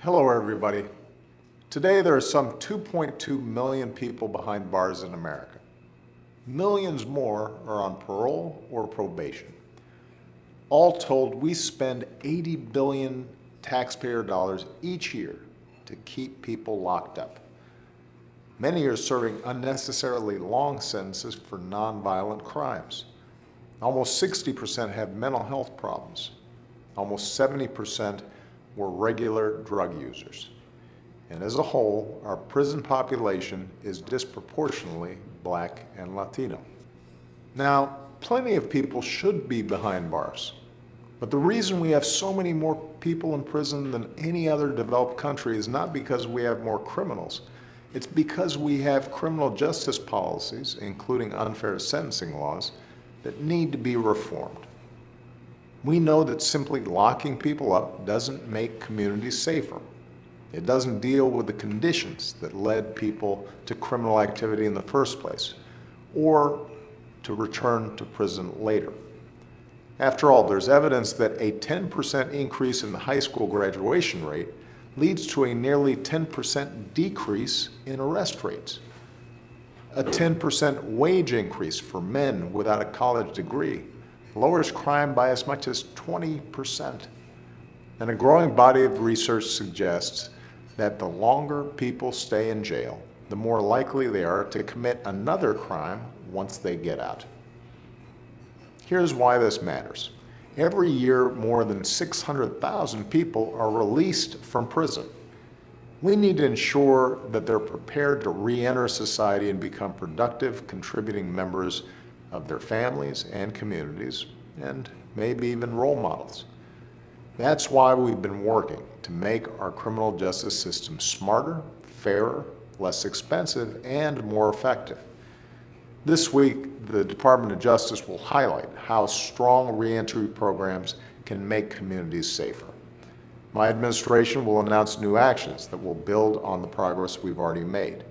Hello everybody. Today there are some 2.2 million people behind bars in America. Millions more are on parole or probation. All told, we spend 80 billion taxpayer dollars each year to keep people locked up. Many are serving unnecessarily long sentences for nonviolent crimes. Almost 60% have mental health problems. Almost 70% were regular drug users. And as a whole, our prison population is disproportionately Black and Latino. Now, plenty of people should be behind bars, but the reason we have so many more people in prison than any other developed country is not because we have more criminals. It's because we have criminal justice policies, including unfair sentencing laws, that need to be reformed. We know that simply locking people up doesn't make communities safer. It doesn't deal with the conditions that led people to criminal activity in the first place, or to return to prison later. After all, there's evidence that a 10% increase in the high school graduation rate leads to a nearly 10% decrease in arrest rates. A 10% wage increase for men without a college degree lowers crime by as much as 20%. And a growing body of research suggests that the longer people stay in jail, the more likely they are to commit another crime once they get out. Here's why this matters. Every year, more than 600,000 people are released from prison. We need to ensure that they're prepared to re-enter society and become productive, contributing members of their families and communities, and maybe even role models. That's why we've been working to make our criminal justice system smarter, fairer, less expensive, and more effective. This week, the Department of Justice will highlight how strong reentry programs can make communities safer. My administration will announce new actions that will build on the progress we've already made.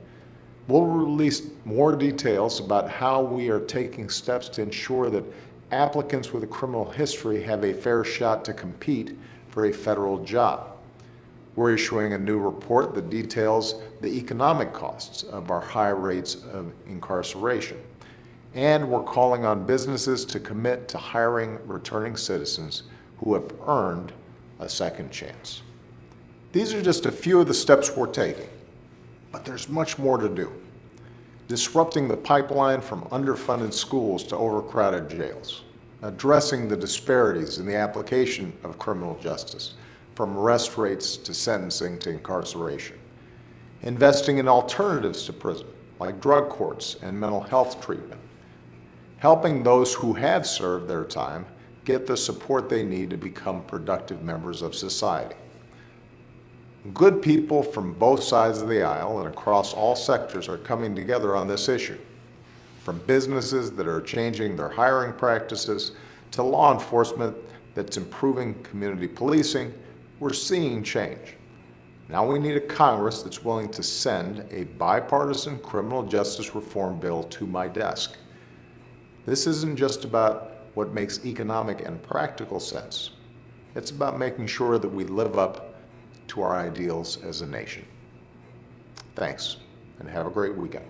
We'll release more details about how we are taking steps to ensure that applicants with a criminal history have a fair shot to compete for a federal job. We're issuing a new report that details the economic costs of our high rates of incarceration. And we're calling on businesses to commit to hiring returning citizens who have earned a second chance. These are just a few of the steps we're taking, but there's much more to do. Disrupting the pipeline from underfunded schools to overcrowded jails, addressing the disparities in the application of criminal justice, from arrest rates to sentencing to incarceration, investing in alternatives to prison, like drug courts and mental health treatment, helping those who have served their time get the support they need to become productive members of society. Good people from both sides of the aisle and across all sectors are coming together on this issue. From businesses that are changing their hiring practices to law enforcement that's improving community policing, we're seeing change. Now we need a Congress that's willing to send a bipartisan criminal justice reform bill to my desk. This isn't just about what makes economic and practical sense. It's about making sure that we live up to our ideals as a nation. Thanks, and have a great weekend.